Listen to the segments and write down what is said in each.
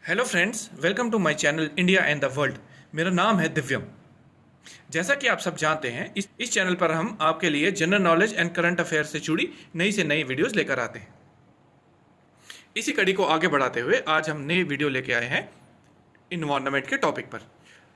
Hello friends, welcome to my channel India and the world. मेरा नाम है दिव्यम। जैसा कि आप सब जानते हैं, इस चैनल पर हम आपके लिए general knowledge and current affair से जुड़ी नई से नई वीडियोस लेकर आते हैं। इसी कड़ी को आगे बढ़ाते हुए आज हम नई वीडियो लेके आए हैं इन्वायरमेंट के टॉपिक पर।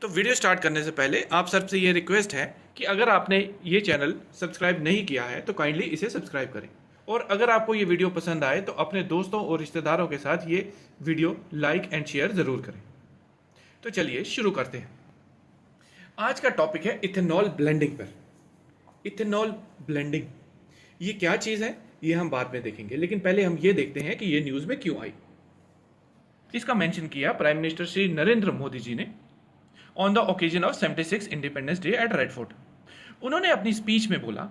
तो वीडियो स्टार्ट करने से पहले आप सबसे ये रिक्वेस्ट है कि अगर आपने ये चैनल सब्सक्राइब नहीं किया है तो काइंडली इसे सब्सक्राइब करें, और अगर आपको ये वीडियो पसंद आए तो अपने दोस्तों और रिश्तेदारों के साथ ये वीडियो लाइक एंड शेयर ज़रूर करें। तो चलिए शुरू करते हैं। आज का टॉपिक है इथेनॉल ब्लेंडिंग पर। इथेनॉल ब्लेंडिंग ये क्या चीज़ है ये हम बाद में देखेंगे, लेकिन पहले हम ये देखते हैं कि ये न्यूज़ में क्यों आई। इसका मेंशन किया प्राइम मिनिस्टर श्री नरेंद्र मोदी जी ने on the occasion of 76 independence day at red fort. उन्होंने अपनी स्पीच में बोला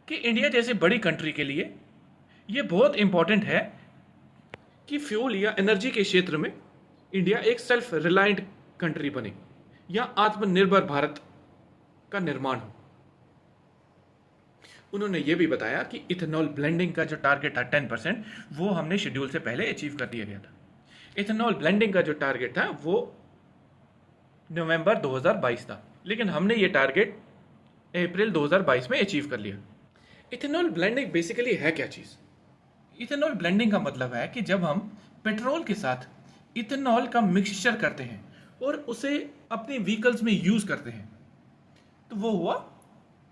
कि इंडिया जैसे बड़ी कंट्री के लिए ये बहुत इंपॉर्टेंट है कि फ्यूल या एनर्जी के क्षेत्र में इंडिया एक सेल्फ रिलायंट कंट्री बने या आत्मनिर्भर भारत का निर्माण हो। उन्होंने ये भी बताया कि इथेनॉल ब्लेंडिंग का जो टारगेट था 10%, वो हमने शेड्यूल से पहले अचीव कर दिया गया था। इथेनॉल ब्लेंडिंग का जो टारगेट था वो नवंबर 2022 था, लेकिन हमने ये टारगेट अप्रैल 2022 में अचीव कर लिया। इथेनॉल ब्लेंडिंग बेसिकली है क्या चीज़? इथेनॉल ब्लेंडिंग का मतलब है कि जब हम पेट्रोल के साथ इथेनॉल का मिक्सचर करते हैं और उसे अपने व्हीकल्स में यूज़ करते हैं तो वो हुआ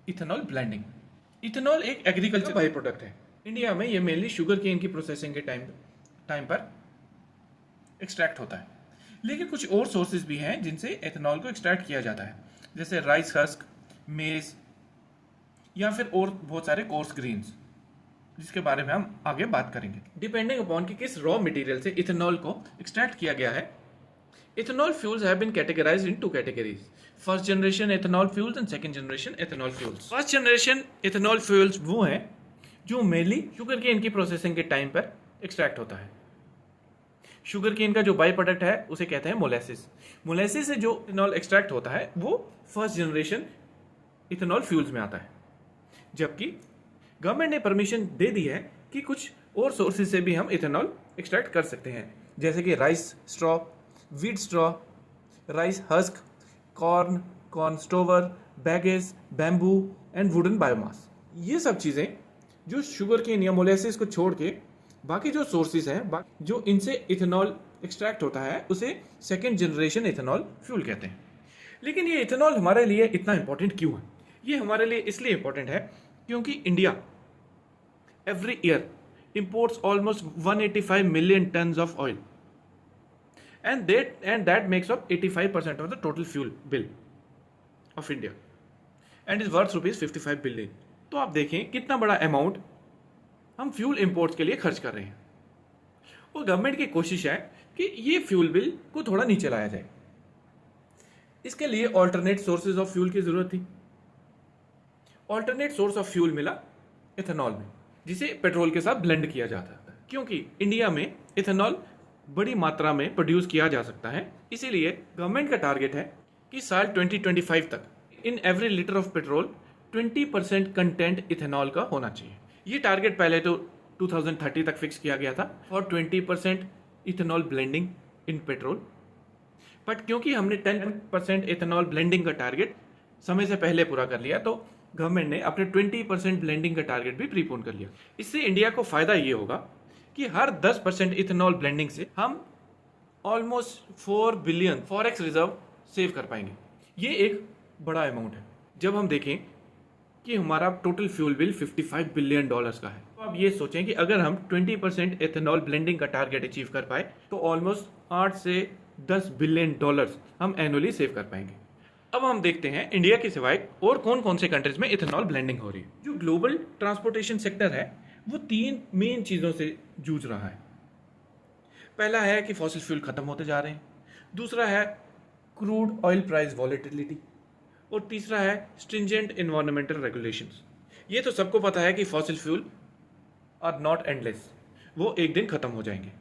इथेनॉल ब्लेंडिंग। इथेनॉल एक एग्रीकल्चर बाई प्रोडक्ट है। इंडिया में ये मेनली शुगर केन की प्रोसेसिंग के टाइम पर एक्सट्रैक्ट होता है, लेकिन कुछ और सोर्सेज भी हैं जिनसे इथेनॉल को एक्सट्रैक्ट किया जाता है, जैसे राइस हस्क, मेज या फिर और बहुत सारे कोर्स ग्रीन्स, जिसके बारे में हम आगे बात करेंगे। डिपेंडिंग अपॉन कि किस रॉ मटेरियल से इथेनॉल को एक्सट्रैक्ट किया गया है, ethanol fuels have been categorised in 2 categories: first generation ethanol fuels and second generation ethanol fuels. First generation ethanol fuels वो हैं जो मेनली शुगर केन की प्रोसेसिंग के टाइम पर एक्सट्रैक्ट होता है। शुगर केन का जो बाई प्रोडक्ट है उसे कहते हैं मोलेसिस। मोलेसिस से जो इथेनॉल एक्सट्रैक्ट होता है वो फर्स्ट जनरेशन इथेनॉल फ्यूल्स में आता है, जबकि गवर्नमेंट ने परमिशन दे दी है कि कुछ और सोर्सेज से भी हम इथेनॉल एक्सट्रैक्ट कर सकते हैं, जैसे कि rice straw, wheat straw, rice husk, corn stover, baggage, bamboo and wooden biomass. ये सब चीज़ें जो शुगर केन या मोलेसिस को छोड़ के बाकी जो सोर्सेज हैं जो इनसे इथेनॉल एक्सट्रैक्ट होता है उसे सेकेंड जनरेशन इथेनॉल फ्यूल कहते हैं। लेकिन ये इथेनॉल हमारे लिए इतना इंपॉर्टेंट क्यों है? ये हमारे लिए इसलिए इंपॉर्टेंट है क्योंकि India every year imports almost 185 million tons of oil, and that makes up 85% of the total fuel bill of India and is worth ₹55 billion। तो आप देखें कितना बड़ा अमाउंट हम फ्यूल इंपोर्ट्स के लिए खर्च कर रहे हैं, और गवर्नमेंट की कोशिश है कि ये फ्यूल बिल को थोड़ा नीचे लाया जाए। इसके लिए ऑल्टरनेट सोर्सेज ऑफ फ्यूल की जरूरत थी। ऑल्टरनेट सोर्स ऑफ फ्यूल मिला इथेनॉल में, जिसे पेट्रोल के साथ ब्लेंड किया जाता है। क्योंकि इंडिया में इथेनॉल बड़ी मात्रा में प्रोड्यूस किया जा सकता है, इसीलिए गवर्नमेंट का टारगेट है कि साल 2025 तक in every litre of petrol 20% content ethanol का होना चाहिए। ये टारगेट पहले तो 2030 तक फिक्स किया गया था और 20% ethanol blending in petrol, but क्योंकि हमने 10% इथेनॉल ब्लेंडिंग का टारगेट समय से पहले पूरा कर लिया, तो गवर्नमेंट ने अपने 20% ब्लेंडिंग का टारगेट भी प्रीपोन कर लिया। इससे इंडिया को फायदा ये होगा कि हर 10% इथेनॉल ब्लेंडिंग से हम almost 4 billion forex reserve save कर पाएंगे। ये एक बड़ा अमाउंट है। जब हम देखें कि हमारा टोटल फ्यूल बिल $55 बिलियन का है, तो आप ये सोचें कि अगर हम 20% इथेनॉल ब्लेंडिंग का टारगेट अचीव कर पाए तो ऑलमोस्ट 8 से 10 बिलियन डॉलर्स हम एनुअली सेव कर पाएंगे। अब हम देखते हैं इंडिया के सिवाय और कौन कौन से कंट्रीज में इथेनॉल ब्लेंडिंग हो रही है। जो ग्लोबल ट्रांसपोर्टेशन सेक्टर है वो 3 मेन चीज़ों से जूझ रहा है। पहला है कि फॉसिल फ्यूल खत्म होते जा रहे हैं, दूसरा है क्रूड ऑयल प्राइस वॉलेटिलिटी, और तीसरा है स्ट्रिंजेंट एनवायरमेंटल रेगुलेशंस। ये तो सबको पता है कि fossil fuel are not endless, वो एक दिन खत्म हो जाएंगे,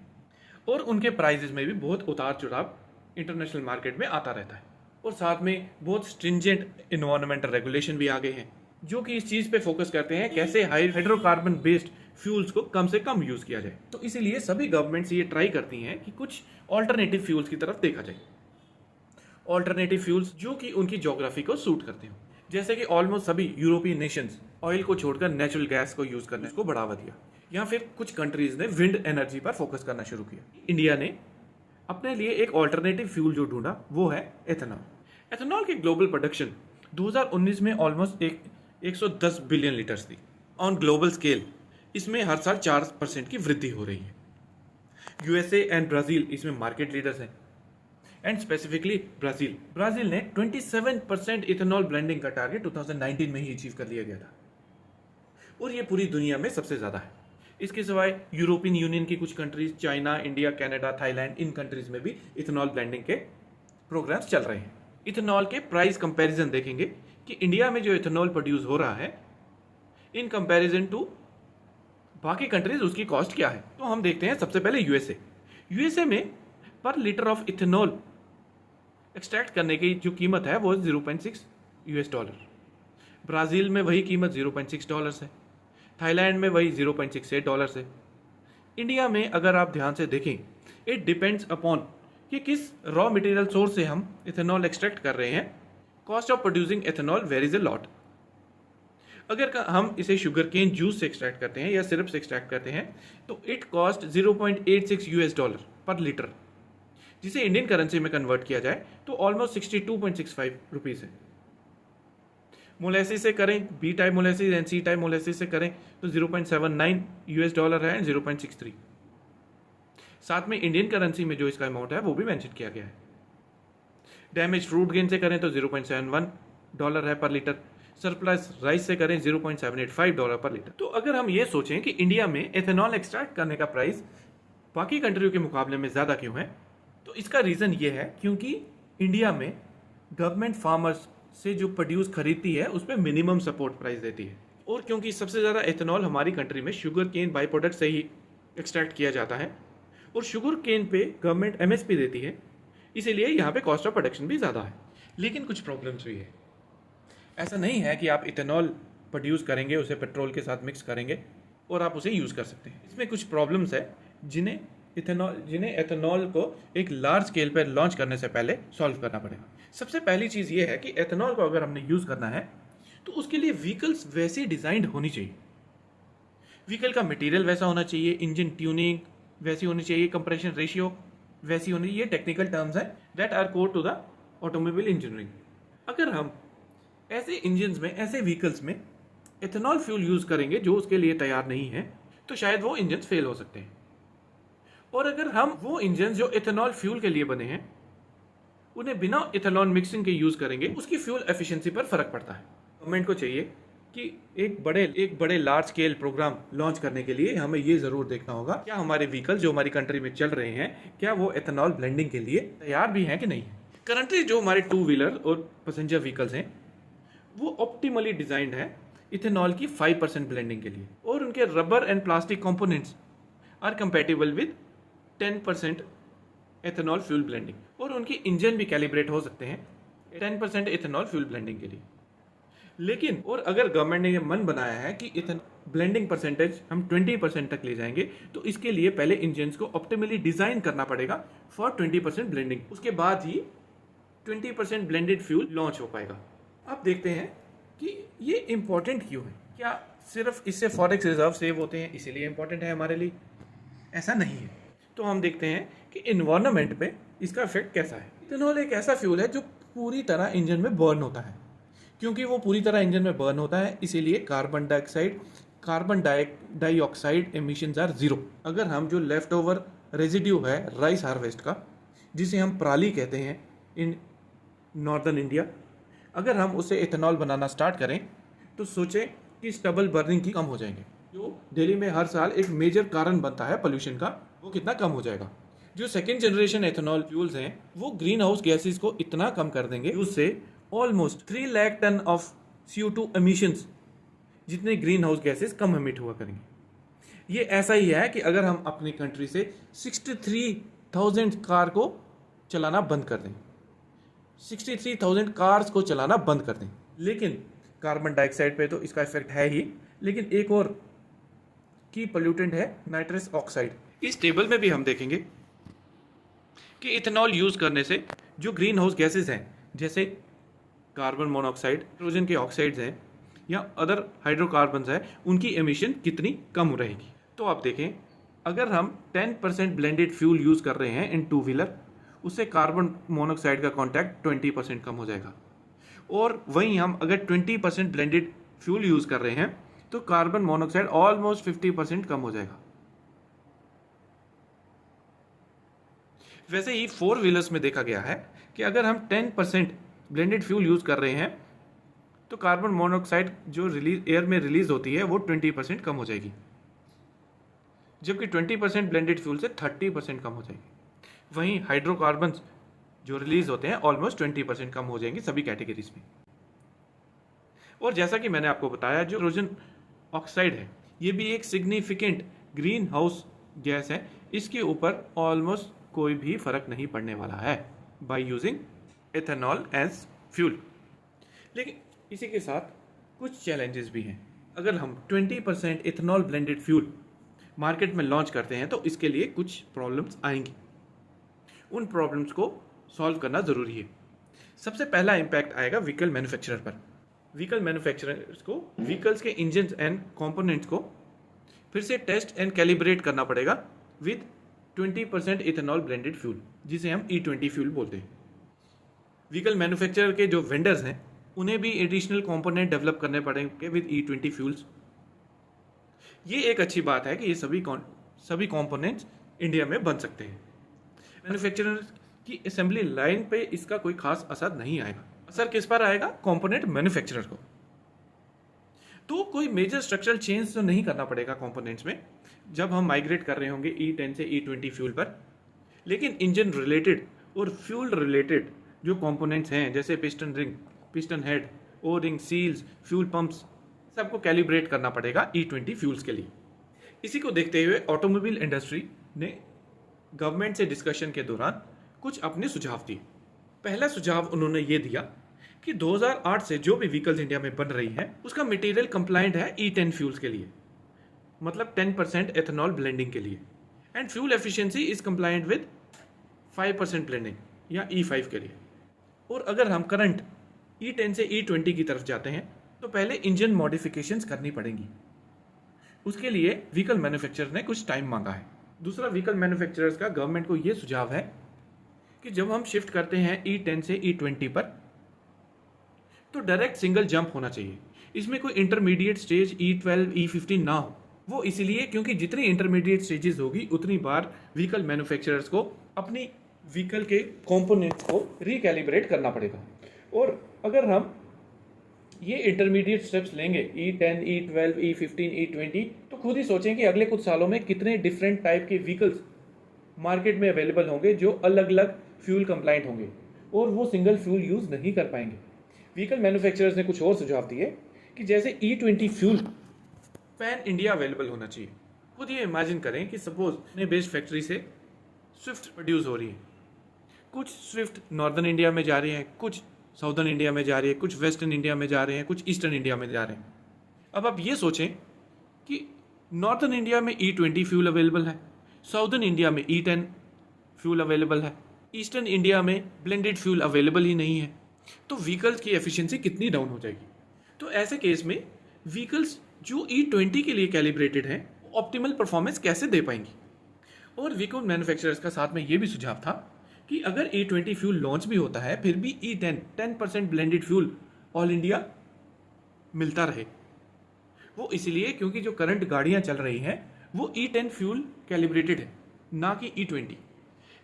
और उनके प्राइजेस में भी बहुत उतार चढ़ाव इंटरनेशनल मार्केट में आता रहता है। और साथ में बहुत स्ट्रिंजेंट एनवायरमेंटल रेगुलेशन भी आ गए हैं जो कि इस चीज़ पे फोकस करते हैं कैसे हाइड्रोकार्बन बेस्ड फ्यूल्स को कम से कम यूज किया जाए। तो इसीलिए सभी गवर्नमेंट्स ये ट्राई करती हैं कि कुछ ऑल्टरनेटिव फ्यूल्स की तरफ देखा जाए, ऑल्टरनेटिव फ्यूल्स जो कि उनकी ज्योग्राफी को सूट करते हो। जैसे कि ऑलमोस्ट सभी यूरोपियन नेशंस ऑयल को छोड़कर नेचुरल गैस को यूज करने को बढ़ावा दिया, या फिर कुछ कंट्रीज ने विंड एनर्जी पर फोकस करना शुरू किया। इंडिया ने अपने लिए एक ऑल्टरनेटिव फ्यूल जो ढूंढा वो है एथेनॉल। एथेनॉल की ग्लोबल प्रोडक्शन 2019 में ऑलमोस्ट 110 बिलियन लीटर्स थी ऑन ग्लोबल स्केल। इसमें हर साल 4% की वृद्धि हो रही है। यूएसए एंड ब्राजील इसमें मार्केट लीडर्स हैं, एंड स्पेसिफिकली ब्राजील ने 27% इथेनॉल ब्लेंडिंग का टारगेट 2019 में ही अचीव कर लिया गया था, और ये पूरी दुनिया में सबसे ज्यादा है। इसके सिवाय यूरोपियन यूनियन की कुछ countries, China, India, Canada, Thailand, इन कंट्रीज में भी इथेनॉल ब्लेंडिंग के प्रोग्राम्स चल रहे हैं। इथेनॉल के प्राइस कंपैरिजन देखेंगे कि इंडिया में जो इथेनॉल प्रोड्यूस हो रहा है इन कंपैरिजन टू बाकी कंट्रीज उसकी कॉस्ट क्या है। तो हम देखते हैं सबसे पहले यूएसए में पर लीटर ऑफ इथेनॉल एक्सट्रैक्ट करने की जो कीमत है वो $0.6। ब्राजील में वही कीमत $0.6 है। थाईलैंड में वही $0.68 है। इंडिया में अगर आप ध्यान से देखें, इट डिपेंड्स अपॉन कि किस रॉ मटेरियल सोर्स से हम इथेनॉल एक्सट्रैक्ट कर रहे हैं। Cost of producing ethanol varies a lot. अगर हम इसे शुगर केन जूस से एक्सट्रैक्ट करते हैं या सिरप से एक्सट्रैक्ट करते हैं तो इट कॉस्ट $0.86 पर लीटर, जिसे इंडियन करेंसी में कन्वर्ट किया जाए तो ऑलमोस्ट 62.65 रुपीज है। मोलेसिस से करें, B type molasses and C type molasses से करें तो $0.79 है एंड 0.63। साथ में इंडियन करेंसी में जो इसका अमाउंट है वो भी मेंशन किया गया है। डैमेज फ्रूट गेन से करें तो $0.71 है पर लीटर। सरप्लस राइस से करें $0.785 पर लीटर। तो अगर हम ये सोचें कि इंडिया में एथेनॉल एक्सट्रैक्ट करने का प्राइस बाकी कंट्रियों के मुकाबले में ज़्यादा क्यों है, तो इसका रीज़न ये है क्योंकि इंडिया में गवर्नमेंट फार्मर्स से जो प्रोड्यूस खरीदती है उस पर मिनिमम सपोर्ट प्राइस देती है, और क्योंकि सबसे ज़्यादा एथेनॉल हमारी कंट्री में शुगर केन बाई प्रोडक्ट से ही एक्सट्रैक्ट किया जाता है और शुगर केन पे गवर्नमेंट एमएसपी देती है, इसीलिए यहाँ पे कॉस्ट ऑफ प्रोडक्शन भी ज़्यादा है। लेकिन कुछ प्रॉब्लम्स भी है। ऐसा नहीं है कि आप इथेनॉल प्रोड्यूस करेंगे, उसे पेट्रोल के साथ मिक्स करेंगे और आप उसे यूज़ कर सकते हैं। इसमें कुछ प्रॉब्लम्स है जिन्हें एथेनॉल को एक लार्ज स्केल पर लॉन्च करने से पहले सॉल्व करना पड़ेगा। सबसे पहली चीज़ ये है कि एथेनॉल को अगर हमने यूज़ करना है तो उसके लिए व्हीकल्स वैसी डिज़ाइंड होनी चाहिए। व्हीकल का मटेरियल वैसा होना चाहिए, इंजन ट्यूनिंग वैसी होनी चाहिए, कंप्रेशन रेशियो वैसी होनी चाहिए। ये टेक्निकल टर्म्स हैं that are core to the automobile engineering. अगर हम ऐसे इंजन्स में, ऐसे व्हीकल्स में एथेनॉल फ्यूल यूज़ करेंगे जो उसके लिए तैयार नहीं है तो शायद वो इंजन फेल हो सकते हैं। और अगर हम वो इंजन जो इथेनॉल फ्यूल के लिए बने हैं उन्हें बिना इथेनॉल मिक्सिंग के यूज करेंगे, उसकी फ्यूल एफिशिएंसी पर फर्क पड़ता है। गवर्नमेंट को चाहिए कि एक बड़े लार्ज स्केल प्रोग्राम लॉन्च करने के लिए हमें ये जरूर देखना होगा क्या हमारे व्हीकल जो हमारी कंट्री में चल रहे हैं क्या वो इथेनॉल ब्लेंडिंग के लिए तैयार भी हैं कि नहीं है। करंटली जो हमारे 2 व्हीलर और पैसेंजर व्हीकल्स हैं वो ऑप्टिमली डिजाइंड है इथेनॉल की 5% ब्लेंडिंग के लिए, और उनके rubber and plastic components are compatible with 10% ethanol fuel blending, और उनके इंजन भी कैलिब्रेट हो सकते हैं 10% एथेनॉल फ्यूल ब्लेंडिंग के लिए। लेकिन और अगर गवर्नमेंट ने ये मन बनाया है कि इथेनॉल ब्लेंडिंग परसेंटेज हम 20% तक ले जाएंगे तो इसके लिए पहले इंजन्स को ऑप्टिमली डिजाइन करना पड़ेगा फॉर 20% ब्लेंडिंग, उसके बाद ही 20% ब्लेंडेड फ्यूल लॉन्च हो पाएगा। अब देखते हैं कि ये इंपॉर्टेंट क्यों है। क्या सिर्फ इससे फॉरेक्स रिजर्व सेव होते हैं इसीलिए इंपॉर्टेंट है हमारे लिए? ऐसा नहीं है। तो हम देखते हैं कि इन्वायरमेंट पे इसका इफेक्ट कैसा है। इथेनॉल एक ऐसा फ्यूल है जो पूरी तरह इंजन में बर्न होता है। क्योंकि वो पूरी तरह इंजन में बर्न होता है इसीलिए कार्बन डाइऑक्साइड एमिशंस आर 0। अगर हम जो लेफ्ट ओवर रेजिड्यू है राइस हार्वेस्ट का, जिसे हम पराली कहते हैं इन नॉर्दर्न इंडिया, अगर हम उसे इथेनॉल बनाना स्टार्ट करें तो सोचें कि स्टबल बर्निंग की कम हो जाएंगे, जो दिल्ली में हर साल एक मेजर कारण बनता है पोल्यूशन का, वो कितना कम हो जाएगा। जो सेकेंड जनरेशन एथेनॉल फ्यूल्स हैं वो ग्रीन हाउस गैसेस को इतना कम कर देंगे उससे almost 3 lakh ton of CO2 emissions जितने ग्रीन हाउस गैसेस कम एमिट हुआ करेंगे। ये ऐसा ही है कि अगर हम अपनी कंट्री से 63,000 कार को चलाना बंद कर दें, 63,000 कार्स को चलाना बंद कर दें, लेकिन कार्बन डाइऑक्साइड पे तो इसका इफेक्ट है ही, लेकिन एक और की पोल्यूटेंट है नाइट्रस ऑक्साइड। इस टेबल में भी हम देखेंगे कि इथेनॉल यूज करने से जो ग्रीन हाउस गैसेज हैं जैसे कार्बन मोनोऑक्साइड, नाइट्रोजन के ऑक्साइड्स हैं या अदर हाइड्रोकार्बन्स हैं, उनकी एमिशन कितनी कम रहेगी। तो आप देखें, अगर हम 10% ब्लेंडेड फ्यूल यूज कर रहे हैं इन टू व्हीलर, उससे कार्बन मोनोऑक्साइड का कॉन्टैक्ट 20% कम हो जाएगा। और वहीं हम अगर 20% ब्लेंडेड फ्यूल यूज कर रहे हैं तो कार्बन मोनोऑक्साइड ऑलमोस्ट 50% कम हो जाएगा। वैसे ही 4 व्हीलर्स में देखा गया है कि अगर हम 10% ब्लेंडेड फ्यूल यूज कर रहे हैं तो कार्बन मोनोऑक्साइड जो एयर में रिलीज होती है वो 20% कम हो जाएगी, जबकि 20% ब्लेंडेड फ्यूल से 30% कम हो जाएगी। वहीं हाइड्रोकार्बन्स जो रिलीज होते हैं ऑलमोस्ट 20% कम हो जाएंगे सभी कैटेगरीज में। और जैसा कि मैंने आपको बताया, जो नाइट्रोजन ऑक्साइड है ये भी एक सिग्निफिकेंट ग्रीन हाउस गैस है, इसके ऊपर ऑलमोस्ट कोई भी फर्क नहीं पड़ने वाला है by using ethanol as fuel. लेकिन इसी के साथ कुछ चैलेंजेस भी हैं। अगर हम 20% इथेनॉल ब्लेंडेड फ्यूल मार्केट में लॉन्च करते हैं तो इसके लिए कुछ प्रॉब्लम्स आएंगी। उन प्रॉब्लम्स को सॉल्व करना ज़रूरी है। सबसे पहला इम्पैक्ट आएगा व्हीकल मैन्युफैक्चरर पर। व्हीकल मैन्युफैक्चरर्स को व्हीकल्स के इंजन एंड कंपोनेंट्स को फिर से टेस्ट एंड कैलिब्रेट करना पड़ेगा विद 20% इथेनॉल ब्लेंडेड फ्यूल, जिसे हम E20 फ्यूल बोलते हैं। व्हीकल मैन्युफैक्चरर के जो वेंडर्स हैं उन्हें भी एडिशनल कंपोनेंट डेवलप करने पड़ेंगे विद E20 फ्यूल्स। ये एक अच्छी बात है कि ये सभी कंपोनेंट्स इंडिया में बन सकते हैं। मैन्युफैक्चरर की असेंबली लाइन पे इसका कोई खास असर नहीं आएगा। असर किस पर आएगा? कंपोनेंट मैन्युफैक्चरर को। तो कोई मेजर स्ट्रक्चरल चेंज तो नहीं करना पड़ेगा कंपोनेंट्स में जब हम माइग्रेट कर रहे होंगे E10 से E20 फ्यूल पर। लेकिन इंजन रिलेटेड और फ्यूल रिलेटेड जो कंपोनेंट्स हैं जैसे पिस्टन रिंग, पिस्टन हेड, ओ रिंग, सील्स, फ्यूल पंप्स, सबको कैलिब्रेट करना पड़ेगा E20 फ्यूल्स के लिए। इसी को देखते हुए ऑटोमोबाइल इंडस्ट्री ने गवर्नमेंट से डिस्कशन के दौरान कुछ अपने सुझाव दिए। पहला सुझाव उन्होंने ये दिया कि 2008 से जो भी व्हीकल्स इंडिया में बन रही है उसका मटेरियल कंप्लाइंट है E10 फ्यूल्स के लिए, मतलब 10% एथेनॉल ब्लेंडिंग के लिए, and fuel efficiency is compliant with 5% blending या E5 के लिए। और अगर हम करंट E10 से E20 की तरफ जाते हैं तो पहले इंजन मॉडिफिकेशंस करनी पड़ेंगी। उसके लिए व्हीकल मैन्युफैक्चरर ने कुछ टाइम मांगा है। दूसरा, व्हीकल मैन्युफैक्चरर्स का गवर्नमेंट को यह सुझाव है कि जब हम शिफ्ट करते हैं E10 से E20 पर तो डायरेक्ट सिंगल जंप होना चाहिए। इसमें कोई इंटरमीडिएट स्टेज E12, E15 ना हो। वो इसीलिए क्योंकि जितनी इंटरमीडिएट स्टेजेस होगी उतनी बार व्हीकल मैन्युफैक्चरर्स को अपनी व्हीकल के कंपोनेंट्स को रिकैलिब्रेट करना पड़ेगा। और अगर हम ये इंटरमीडिएट स्टेप्स लेंगे E10, E12, E15, E20, तो खुद ही सोचें कि अगले कुछ सालों में कितने डिफरेंट टाइप के व्हीकल्स मार्केट में अवेलेबल होंगे जो अलग अलग फ्यूल कंप्लाइंट होंगे और वो सिंगल फ्यूल यूज नहीं कर पाएंगे। व्हीकल मैन्युफैक्चरर्स ने कुछ और सुझाव दिए कि जैसे E20 fuel pan India available होना चाहिए। खुद ये इमेजिन करें कि सपोज अपने बेस्ड फैक्ट्री से स्विफ्ट प्रोड्यूस हो रही है, कुछ स्विफ्ट नॉर्दर्न इंडिया में जा रही हैं, कुछ साउदर्न इंडिया में जा रही है, कुछ वेस्टर्न इंडिया में जा रहे हैं, कुछ ईस्टर्न इंडिया में जा रहे हैं। अब आप ये सोचें कि नॉर्दर्न इंडिया में E20 फ्यूल अवेलेबल है, साउदर्न इंडिया में E10 फ्यूल अवेलेबल है, ईस्टर्न इंडिया में ब्लेंडेड फ्यूल अवेलेबल ही नहीं है, तो व्हीकल्स की एफिशिएंसी कितनी डाउन हो जाएगी। तो ऐसे केस में व्हीकल्स जो E20 के लिए कैलिब्रेटेड हैं ऑप्टिमल परफॉर्मेंस कैसे दे पाएंगी। और व्हीकल मैन्युफैक्चरर्स का साथ में ये भी सुझाव था कि अगर E20 फ्यूल लॉन्च भी होता है फिर भी E10 10% blended fuel all India मिलता रहे। वो इसलिए क्योंकि जो करंट गाड़ियां चल रही हैं वो E10 फ्यूल कैलिब्रेटेड है, ना कि E20।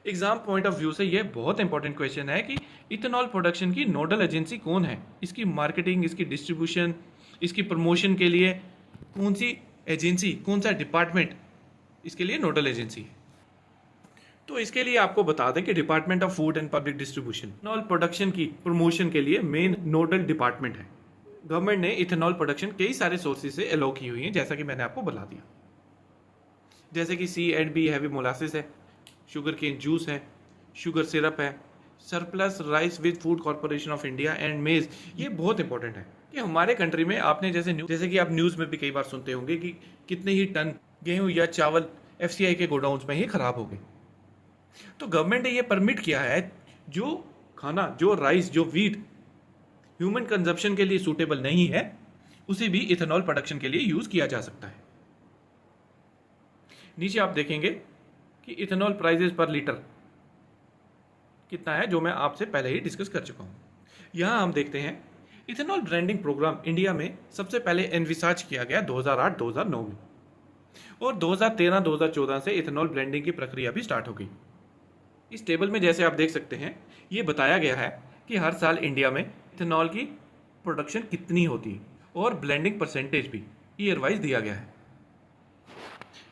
Exam point of view से ये बहुत इंपॉर्टेंट क्वेश्चन है कि इथेनॉल प्रोडक्शन की नोडल एजेंसी कौन है, इसकी मार्केटिंग, इसकी डिस्ट्रीब्यूशन, इसकी प्रमोशन के लिए कौन सी एजेंसी, कौन सा डिपार्टमेंट इसके लिए नोडल एजेंसी है। तो इसके लिए आपको बता दें कि department of food and public distribution ethanol production की प्रमोशन के लिए मेन नोडल डिपार्टमेंट है। गवर्नमेंट ने इथेनॉल प्रोडक्शन कई सारे सोर्सेज से अलाउ की हुई है, जैसा कि मैंने आपको बता दिया, जैसे कि C&B हैवी मोलासिस है, शुगर केन जूस है, शुगर सिरप है, surplus rice with food corporation of India and मेज। ये बहुत इंपॉर्टेंट है कि हमारे कंट्री में आपने जैसे कि आप न्यूज़ में भी कई बार सुनते होंगे कि कितने ही टन गेहूं या चावल एफसीआई के गोडाउन्स में ही खराब हो गए। तो गवर्नमेंट ने ये परमिट किया है जो खाना, जो राइस, जो वीट ह्यूमन कंजप्शन के लिए सूटेबल नहीं है, उसे भी इथेनॉल प्रोडक्शन के लिए यूज किया जा सकता है। नीचे आप देखेंगे कि इथेनॉल प्राइसेस पर लीटर कितना है, जो मैं आपसे पहले ही डिस्कस कर चुका हूं। यहां हम देखते हैं इथेनॉल ब्रांडिंग प्रोग्राम इंडिया में सबसे पहले एनविसाज किया गया 2008-2009 में, और 2013-2014 से इथेनॉल ब्लेंडिंग की प्रक्रिया भी स्टार्ट हो गई। इस टेबल में जैसे आप देख सकते हैं, ये बताया गया है कि हर साल इंडिया में इथेनॉल की प्रोडक्शन कितनी होती है और ब्लेंडिंग परसेंटेज भी ईयर वाइज दिया गया है।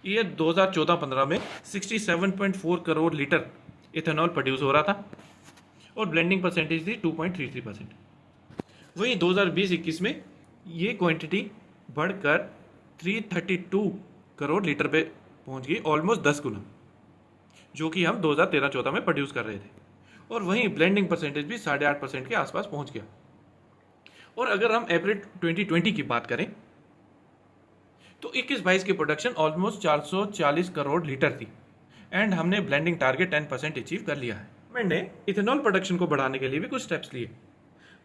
ईयर 2014-15 में 67.4 करोड़ लीटर इथेनॉल प्रोड्यूस हो रहा था और ब्लेंडिंग परसेंटेज थी 2.33%। वहीं 2020-21 में ये क्वांटिटी बढ़कर 332 करोड़ लीटर पे पहुंच गई, ऑलमोस्ट 10 गुना, जो कि हम 2013-14 में प्रोड्यूस कर रहे थे। और वहीं ब्लेंडिंग परसेंटेज भी 8.5% के आसपास पहुंच गया। और अगर हम अप्रैल 2020 की बात करें तो 21-22 की प्रोडक्शन ऑलमोस्ट 440 करोड़ लीटर थी एंड हमने ब्लेंडिंग टारगेट 10% अचीव कर लिया है। मैंने इथेनॉल प्रोडक्शन को बढ़ाने के लिए भी कुछ स्टेप्स लिए।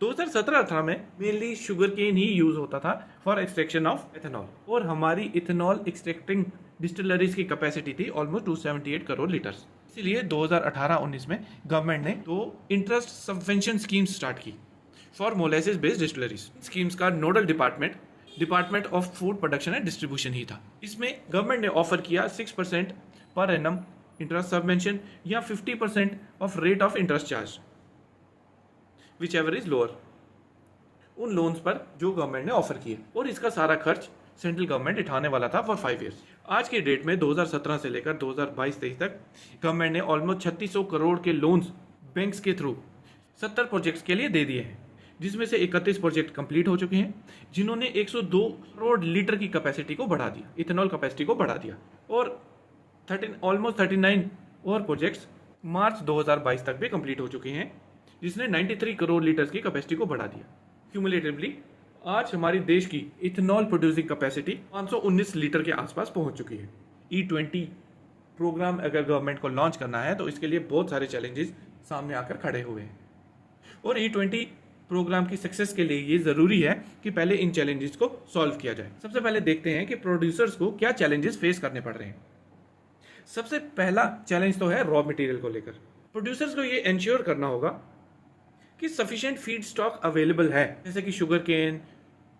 2017-18 में मेनली शुगर केन ही यूज होता था फॉर एक्सट्रैक्शन ऑफ इथेनॉल, और हमारी इथेनॉल एक्सट्रैक्टिंग डिस्टिलरीज की कैपेसिटी थी ऑलमोस्ट 278 करोड़ लीटर्स। इसीलिए 2018-19 में गवर्नमेंट ने 2 इंटरेस्ट सबवेंशन स्कीम्स स्टार्ट की for molasses based distilleries. Schemes का nodal department of food production and distribution ही था। इसमें गवर्नमेंट ने ऑफर किया 6% पर एनम इंटरेस्ट सबवेंशन या 50% of rate of interest charge, which ever is lower, उन loans पर जो गवर्नमेंट ने ऑफर किए, और इसका सारा खर्च सेंट्रल गवर्नमेंट उठाने वाला था फॉर 5 ईयर्स। आज के डेट में 2017 से लेकर 2022-23 तक गवर्नमेंट ने ऑलमोस्ट 3600 करोड़ के लोन्स बैंक्स के थ्रू 70 प्रोजेक्ट्स के लिए दे दिए हैं, जिसमें से 31 प्रोजेक्ट कंप्लीट हो चुके हैं, जिन्होंने 102 करोड़ लीटर की कैपेसिटी को बढ़ा दिया, इथेनॉल कैपेसिटी को बढ़ा दिया। और ऑलमोस्ट 39 और प्रोजेक्ट्स मार्च 2022 तक भी कंप्लीट हो चुके हैं, जिसने 93 करोड़ लीटर्स की कैपेसिटी को बढ़ा दिया। क्यूमुलेटिवली आज हमारी देश की इथेनॉल प्रोड्यूसिंग कैपेसिटी 519 लीटर के आसपास पहुंच चुकी है। E20 प्रोग्राम अगर गवर्नमेंट को लॉन्च करना है तो इसके लिए बहुत सारे चैलेंजेस सामने आकर खड़े हुए हैं, और E20 प्रोग्राम की सक्सेस के लिए ये जरूरी है कि पहले इन चैलेंजेस को सॉल्व किया जाए। सबसे पहले देखते हैं कि प्रोड्यूसर्स को क्या चैलेंजेस फेस करने पड़ रहे हैं। सबसे पहला चैलेंज तो है रॉ मटेरियल को लेकर। प्रोड्यूसर्स को ये इंश्योर करना होगा कि सफिशिएंट फीड स्टॉक अवेलेबल है, जैसे कि शुगर केन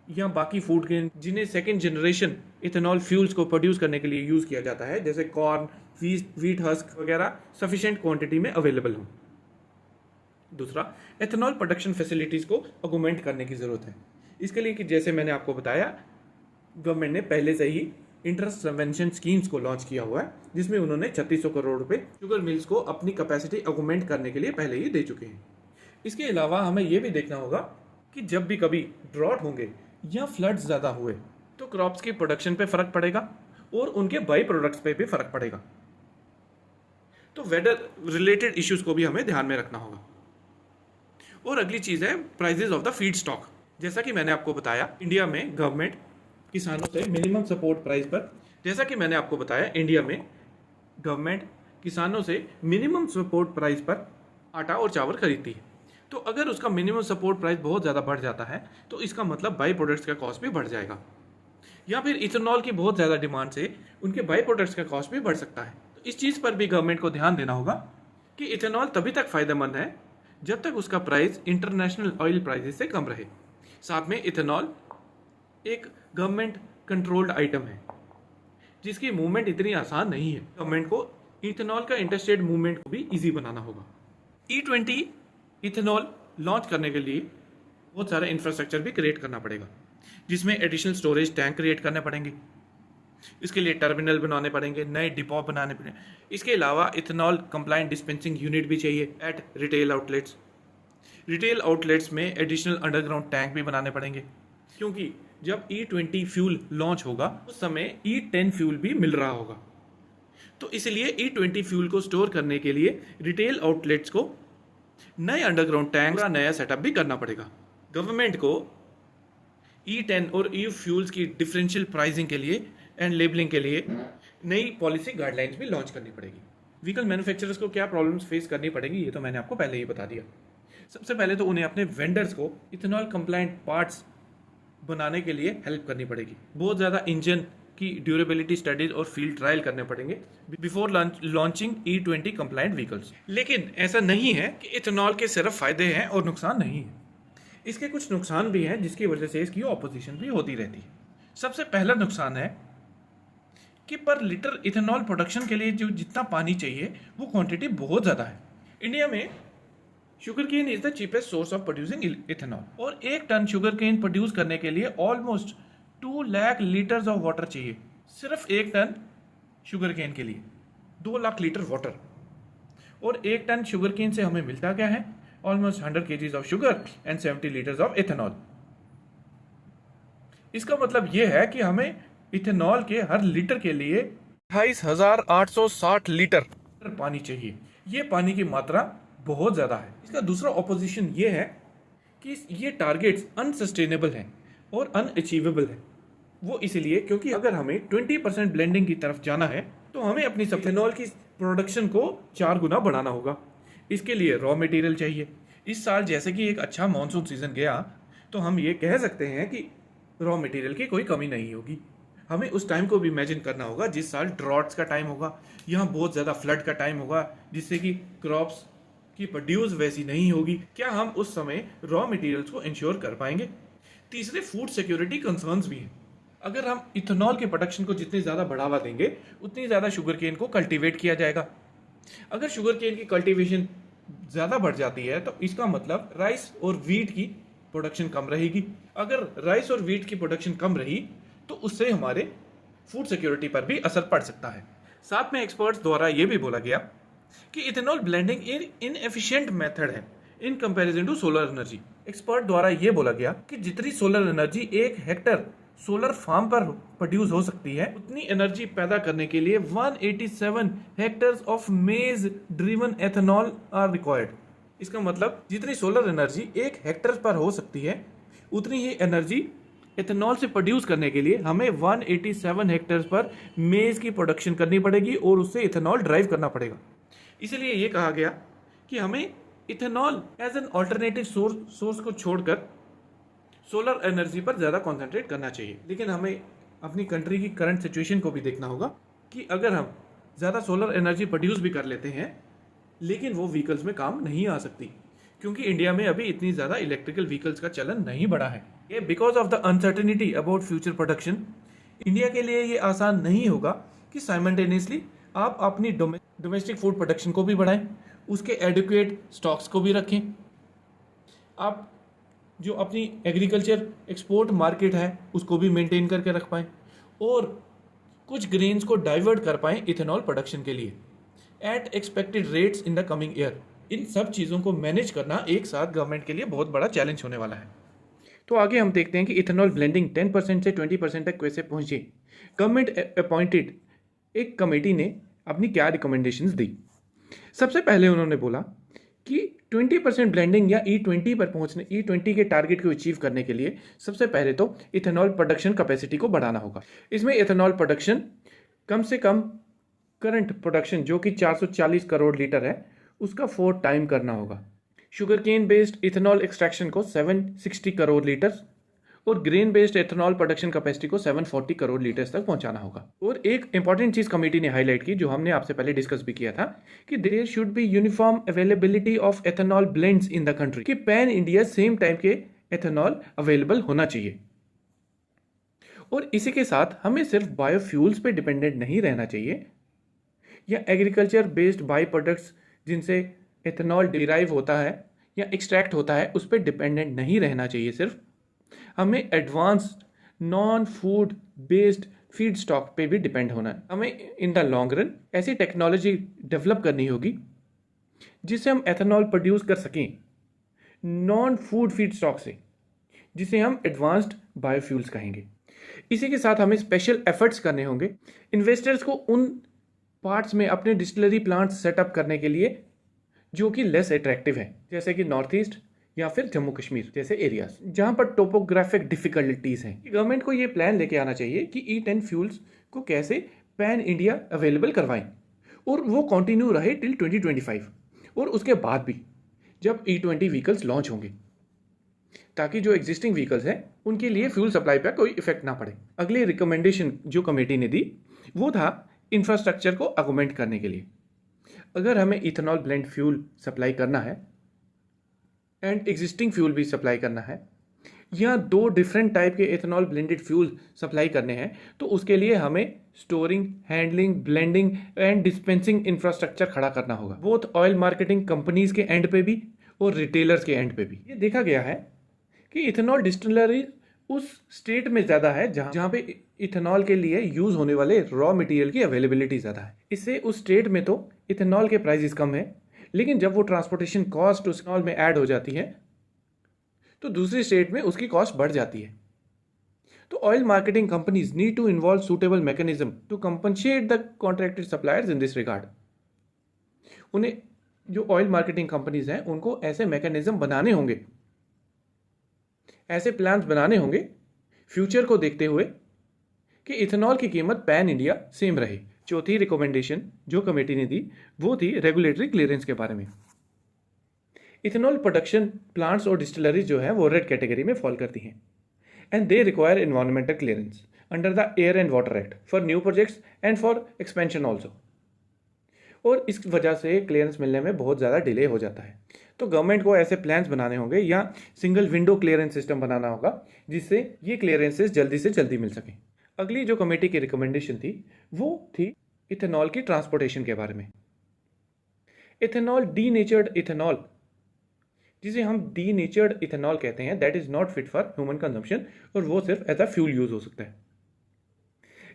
या बाकी फूड केन जिन्हें सेकेंड जनरेशन इथेनॉल फ्यूल्स को प्रोड्यूस करने के लिए यूज किया जाता है, जैसे कॉर्न, व्हीट हस्क वगैरह सफिशिएंट क्वांटिटी में अवेलेबल हो। दूसरा, एथेनॉल प्रोडक्शन फैसिलिटीज को ऑगमेंट करने की जरूरत है। इसके लिए कि जैसे मैंने आपको बताया, गवर्नमेंट ने पहले से ही इंटरेस्ट सबवेंशन स्कीम्स को लॉन्च किया हुआ है, जिसमें उन्होंने 3600 करोड़ रुपए शुगर मिल्स को अपनी कैपेसिटी ऑगमेंट करने के लिए पहले ही दे चुके हैं। इसके अलावा हमें यह भी देखना होगा कि जब भी कभी ड्रॉट होंगे या फ्लड्स ज़्यादा हुए तो क्रॉप्स की प्रोडक्शन पे फर्क पड़ेगा और उनके बाई प्रोडक्ट्स पे भी फर्क पड़ेगा। तो वेदर रिलेटेड इश्यूज को भी हमें ध्यान में रखना होगा। और अगली चीज़ है prizes of the feed stock. जैसा कि मैंने आपको बताया, इंडिया में गवर्नमेंट किसानों से मिनिमम सपोर्ट प्राइस पर जैसा कि मैंने आपको बताया इंडिया में गवर्नमेंट किसानों से मिनिमम सपोर्ट प्राइस पर आटा और चावल खरीदती है। तो अगर उसका मिनिमम सपोर्ट प्राइस बहुत ज़्यादा बढ़ जाता है तो इसका मतलब बाई प्रोडक्ट्स का कॉस्ट भी बढ़ जाएगा, या फिर इथेनॉल की बहुत ज़्यादा डिमांड से उनके बाई प्रोडक्ट्स का कॉस्ट भी बढ़ सकता है। तो इस चीज़ पर भी गवर्नमेंट को ध्यान देना होगा कि इथेनॉल तभी तक फायदेमंद है जब तक उसका प्राइस इंटरनेशनल ऑयल प्राइसेस से कम रहे। साथ में इथेनॉल एक गवर्नमेंट कंट्रोल्ड आइटम है जिसकी मूवमेंट इतनी आसान नहीं है। गवर्नमेंट को इथेनॉल का इंटरस्टेट मूवमेंट को भी इजी बनाना होगा। E20 इथेनॉल लॉन्च करने के लिए बहुत सारा इंफ्रास्ट्रक्चर भी क्रिएट करना पड़ेगा, जिसमें एडिशनल स्टोरेज टैंक क्रिएट करने पड़ेंगे, इसके लिए टर्मिनल बनाने पड़ेंगे, नए डिपो बनाने पड़ेंगे। इसके अलावा इथेनॉल कंप्लायंट डिस्पेंसिंग यूनिट भी चाहिए at retail outlets. Retail outlets में एडिशनल अंडरग्राउंड टैंक भी बनाने पड़ेंगे, क्योंकि जब E20 फ्यूल लॉन्च होगा उस समय E10 फ्यूल भी मिल रहा होगा। तो इसलिए E20 फ्यूल को स्टोर करने के लिए रिटेल आउटलेट्स को नए अंडरग्राउंड टैंक का नया सेटअप भी करना पड़ेगा। गवर्नमेंट को E10 और E फ्यूल्स की डिफरेंशियल प्राइसिंग के लिए एंड लेबलिंग के लिए नई पॉलिसी गाइडलाइंस भी लॉन्च करनी पड़ेगी। व्हीकल मैन्युफैक्चरर्स को क्या प्रॉब्लम्स फेस करनी पड़ेंगी ये तो मैंने आपको पहले ही बता दिया। सबसे पहले तो उन्हें अपने वेंडर्स को इथेनॉल कंप्लायंट पार्ट्स बनाने के लिए हेल्प करनी पड़ेगी। बहुत ज़्यादा इंजन की ड्यूरेबिलिटी स्टडीज और फील्ड ट्रायल करने पड़ेंगे before launching E20 compliant vehicles. लेकिन ऐसा नहीं है कि इथेनॉल के सिर्फ फायदे हैं और नुकसान नहीं है। इसके कुछ नुकसान भी हैं जिसकी वजह से इसकी ऑपोजिशन भी होती रहती है। सबसे पहला नुकसान है कि पर लीटर इथेनॉल प्रोडक्शन के लिए जो जितना पानी चाहिए वो क्वांटिटी बहुत ज़्यादा है। इंडिया में sugar cane is the cheapest source of producing ethanol और 1 टन शुगर केन प्रोड्यूस करने के लिए almost 2 lakh litres of water चाहिए। सिर्फ 1 टन शुगर केन के लिए 2 लाख लीटर वाटर। और 1 टन शुगर केन से हमें मिलता क्या है? Almost 100 kgs of sugar and 70 litres of ethanol. इसका मतलब यह है कि हमें इथेनॉल के हर लीटर के लिए 28,860 लीटर पानी चाहिए। ये पानी की मात्रा बहुत ज़्यादा है। इसका दूसरा ऑपोजिशन ये है कि ये टारगेट्स अनसस्टेनेबल हैं और अनअचीवेबल है। वो इसलिए क्योंकि अगर हमें 20% ब्लेंडिंग की तरफ जाना है तो हमें अपनी इथेनॉल की प्रोडक्शन को 4 गुना बढ़ाना होगा। इसके लिए रॉ मटेरियल चाहिए। इस साल जैसे कि एक अच्छा मानसून सीजन गया तो हम ये कह सकते हैं कि रॉ मटेरियल की कोई कमी नहीं होगी। हमें उस टाइम को भी इमेजिन करना होगा जिस साल ड्रॉट्स का टाइम होगा, यहाँ बहुत ज़्यादा फ्लड का टाइम होगा जिससे कि क्रॉप्स की प्रोड्यूस वैसी नहीं होगी। क्या हम उस समय रॉ मटेरियल्स को इंश्योर कर पाएंगे? तीसरे, फूड सिक्योरिटी कंसर्न्स भी हैं। अगर हम इथेनॉल के प्रोडक्शन को जितनी ज़्यादा बढ़ावा देंगे उतनी ज़्यादा शुगर केन को कल्टीवेट किया जाएगा। अगर शुगर केन की कल्टीवेशन ज़्यादा बढ़ जाती है तो इसका मतलब राइस और वीट की प्रोडक्शन कम रहेगी। अगर राइस और वीट की प्रोडक्शन कम रही तो उससे हमारे फूड सिक्योरिटी पर भी असर पड़ सकता है। साथ में एक्सपर्ट्स द्वारा यह भी बोला गया कि इथेनॉल ब्लेंडिंग इनएफिशिएंट मेथड है in comparison to solar energy. Expert द्वारा यह बोला गया कि जितनी solar energy 1 hectare solar farm पर प्रोड्यूस हो सकती है उतनी एनर्जी पैदा करने के लिए 187 hectares of maize driven ethanol are required. इसका मतलब जितनी सोलर एनर्जी 1 हेक्टर पर हो सकती है उतनी ही एनर्जी एथेनॉल से प्रोड्यूस करने के लिए हमें 187 हेक्टेयर पर मेज की प्रोडक्शन करनी पड़ेगी और उससे इथेनॉल ड्राइव करना पड़ेगा। इसलिए ये कहा गया कि हमें ethanol as an alternative source को छोड़कर सोलर एनर्जी पर ज़्यादा कॉन्सेंट्रेट करना चाहिए। लेकिन हमें अपनी कंट्री की करंट सिचुएशन को भी देखना होगा कि अगर हम ज़्यादा सोलर एनर्जी प्रोड्यूस भी कर लेते हैं लेकिन वो व्हीकल्स में काम नहीं आ सकती क्योंकि इंडिया में अभी इतनी ज़्यादा इलेक्ट्रिकल व्हीकल्स का चलन नहीं बढ़ा है। ये because of the uncertainty about future production India के लिए ये आसान नहीं होगा कि साइमल्टेनियसली आप अपनी डोमेस्टिक फूड प्रोडक्शन को भी बढ़ाएं, उसके एडिक्वेट स्टॉक्स को भी रखें, आप जो अपनी एग्रीकल्चर एक्सपोर्ट मार्केट है उसको भी मेंटेन करके रख पाएं और कुछ ग्रेन्स को डाइवर्ट कर पाएं इथेनॉल प्रोडक्शन के लिए at expected rates in the coming year. इन सब चीज़ों को मैनेज करना एक साथ गवर्नमेंट के लिए बहुत बड़ा चैलेंज होने वाला है। तो आगे हम देखते हैं कि इथेनॉल ब्लेंडिंग 10% से 20% तक कैसे पहुंचे। गवर्नमेंट अपॉइंटेड एक कमेटी ने अपनी क्या रिकमेंडेशंस दी। सबसे पहले उन्होंने बोला कि 20% ब्लेंडिंग या E20 पर पहुंचने E20 के टारगेट को अचीव करने के लिए सबसे पहले तो इथेनॉल प्रोडक्शन कैपेसिटी को बढ़ाना होगा। इसमें इथेनॉल प्रोडक्शन कम से कम करंट प्रोडक्शन जो कि 440 करोड़ लीटर है उसका 4 टाइम करना होगा। Sugar cane based ethanol extraction को 760 करोड़ लीटर और grain based ethanol production capacity को 740 करोड़ लीटर्स तक पहुंचाना होगा। और एक इंपॉर्टेंट चीज कमेटी ने हाईलाइट की जो हमने आपसे पहले डिस्कस भी किया था कि there should be uniform availability of ethanol blends in the country, कि पैन इंडिया सेम टाइम के एथेनॉल अवेलेबल होना चाहिए। और इसी के साथ हमें सिर्फ बायोफ्यूल्स पे डिपेंडेंट नहीं रहना चाहिए या एग्रीकल्चर बेस्ड बाई प्रोडक्ट्स जिनसे एथेनॉल डिराइव होता है या एक्सट्रैक्ट होता है उस पर डिपेंडेंट नहीं रहना चाहिए। सिर्फ हमें advanced non food based feed stock पे भी डिपेंड होना है। हमें इन द लॉन्ग रन ऐसी टेक्नोलॉजी डेवलप करनी होगी जिससे हम एथेनॉल प्रोड्यूस कर सकें नॉन फूड फीड स्टॉक से, जिसे हम एडवांस्ड बायोफ्यूल्स कहेंगे। इसी के साथ हमें स्पेशल एफर्ट्स करने होंगे इन्वेस्टर्स को उन पार्ट्स में अपने डिस्टिलरी प्लांट्स सेटअप करने के लिए जो कि लेस अट्रैक्टिव हैं, जैसे कि नॉर्थ ईस्ट या फिर जम्मू कश्मीर जैसे एरियाज जहां पर टोपोग्राफिक डिफिकल्टीज हैं। गवर्नमेंट को ये प्लान लेके आना चाहिए कि E10 फ्यूल्स को कैसे पैन इंडिया अवेलेबल करवाएं और वो कंटिन्यू रहे टिल 2025 और उसके बाद भी जब E20 व्हीकल्स लॉन्च होंगे, ताकि जो एग्जिस्टिंग व्हीकल्स हैं उनके लिए फ्यूल सप्लाई पर कोई इफेक्ट ना पड़े। अगली रिकमेंडेशन जो कमेटी ने दी वो था इंफ्रास्ट्रक्चर को ऑगमेंट करने के लिए। अगर हमें इथेनॉल ब्लेंड फ्यूल सप्लाई करना है एंड एग्जिस्टिंग फ्यूल भी सप्लाई करना है, या 2 डिफरेंट टाइप के इथेनॉल ब्लेंडेड फ्यूल सप्लाई करने हैं, तो उसके लिए हमें storing, handling, blending and dispensing infrastructure खड़ा करना होगा, बोथ ऑयल मार्केटिंग कंपनीज के एंड पे भी और रिटेलर्स के एंड पे भी। ये देखा गया है कि इथेनॉल डिस्टिलरी उस स्टेट में ज़्यादा है जहाँ पे इथेनॉल के लिए यूज़ होने वाले रॉ मटेरियल की अवेलेबिलिटी ज़्यादा है। इससे उस स्टेट में तो इथेनॉल के प्राइसेस कम है, लेकिन जब वो ट्रांसपोर्टेशन कॉस्ट उस इथेनॉल में ऐड हो जाती है तो दूसरी स्टेट में उसकी कॉस्ट बढ़ जाती है। तो oil marketing companies need to involve suitable mechanism to compensate the contracted suppliers in this regard. उन्हें जो ऑयल मार्केटिंग कंपनीज हैं उनको ऐसे मैकेनिज्म बनाने होंगे, ऐसे प्लान्स बनाने होंगे फ्यूचर को देखते हुए कि इथेनॉल की कीमत पैन इंडिया सेम रहे। चौथी रिकमेंडेशन जो कमेटी ने दी वो थी रेगुलेटरी क्लियरेंस के बारे में। इथेनॉल प्रोडक्शन प्लांट्स और डिस्टिलरीज जो है वो रेड कैटेगरी में फॉल करती हैं and they require environmental clearance under the air and water act for new projects and for expansion also. और इस वजह से क्लियरेंस मिलने में बहुत ज़्यादा डिले हो जाता है। तो गवर्नमेंट को ऐसे प्लान्स बनाने होंगे या सिंगल विंडो क्लियरेंस सिस्टम बनाना होगा जिससे ये क्लियरेंसेस जल्दी से जल्दी मिल सकें। अगली जो कमेटी की रिकमेंडेशन थी वो थी इथेनॉल की ट्रांसपोर्टेशन के बारे में। इथेनॉल डीनेचर्ड इथेनॉल, जिसे हम डीनेचर्ड इथेनॉल कहते हैं, that is not fit for human consumption और वो सिर्फ एज अ फ्यूल यूज हो सकता है।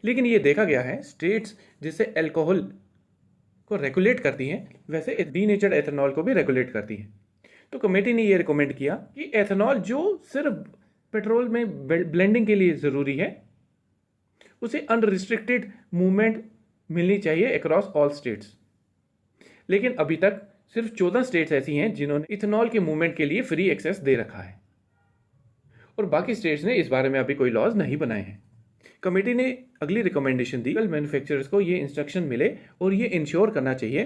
लेकिन ये देखा गया है स्टेट्स जिससे अल्कोहल को रेगुलेट करती हैं वैसे डीनेचर्ड एथेनॉल को भी रेगुलेट करती हैं। तो कमेटी ने ये रिकमेंड किया कि एथेनॉल जो सिर्फ पेट्रोल में ब्लेंडिंग के लिए ज़रूरी है उसे अनरिस्ट्रिक्टेड मूवमेंट मिलनी चाहिए अक्रॉस ऑल स्टेट्स। लेकिन अभी तक सिर्फ 14 स्टेट्स ऐसी हैं जिन्होंने इथेनॉल के मूवमेंट के लिए फ्री एक्सेस दे रखा है और बाकी स्टेट्स ने इस बारे में अभी कोई लॉज नहीं बनाए हैं। कमेटी ने अगली रिकमेंडेशन दी मैन्युफैक्चरर्स को ये इंस्ट्रक्शन मिले और ये इंश्योर करना चाहिए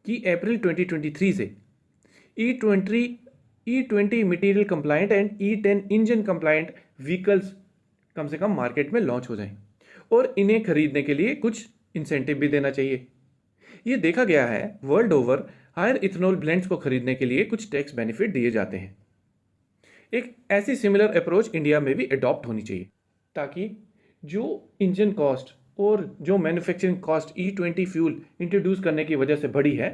कि अप्रैल 2023 से E20 material compliant and E10 engine compliant vehicles कम से कम मार्केट में लॉन्च हो जाएं और इन्हें खरीदने के लिए कुछ इंसेंटिव भी देना चाहिए। ये देखा गया है world over higher ethanol blends को खरीदने के लिए कुछ टैक्स बेनिफिट दिए जाते हैं। एक ऐसी सिमिलर अप्रोच इंडिया में भी अडॉप्ट होनी चाहिए ताकि जो इंजन कॉस्ट और जो manufacturing cost E20 fuel introduce करने की वजह से बढ़ी है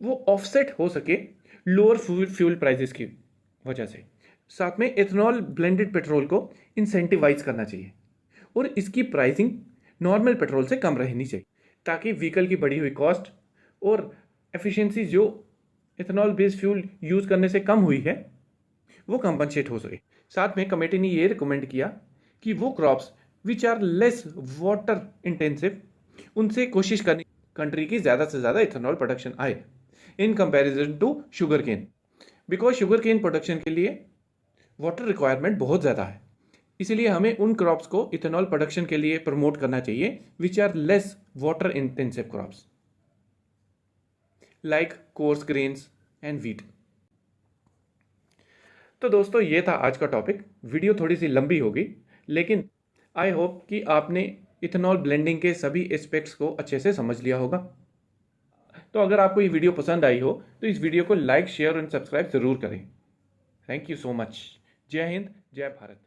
वो ऑफसेट हो सके लोअर फ्यूल प्राइसेस की वजह से। साथ में इथेनॉल ब्लेंडेड पेट्रोल को इंसेंटिवाइज करना चाहिए और इसकी प्राइसिंग नॉर्मल पेट्रोल से कम रहनी चाहिए ताकि व्हीकल की बढ़ी हुई कॉस्ट और एफिशिएंसी जो इथेनॉल बेस्ड फ्यूल यूज़ करने से कम हुई है वो कंपनसेट हो सके। साथ में कमेटी ने ये रिकमेंड किया कि वो crops which are less water intensive उनसे कोशिश करनी कंट्री की ज़्यादा से ज़्यादा इथेनॉल प्रोडक्शन आए in comparison to sugar cane, because sugar cane production के लिए वाटर रिक्वायरमेंट बहुत ज़्यादा है। इसलिए हमें उन क्रॉप्स को इथेनॉल प्रोडक्शन के लिए प्रमोट करना चाहिए which are less water intensive crops like coarse grains and wheat. तो दोस्तों ये था आज का टॉपिक। वीडियो थोड़ी सी लंबी होगी लेकिन आई होप कि आपने इथेनॉल ब्लेंडिंग के सभी एस्पेक्ट्स को अच्छे से समझ लिया होगा। तो अगर आपको ये वीडियो पसंद आई हो तो इस वीडियो को लाइक, शेयर और सब्सक्राइब ज़रूर करें। Thank you so much. जय हिंद, जय भारत।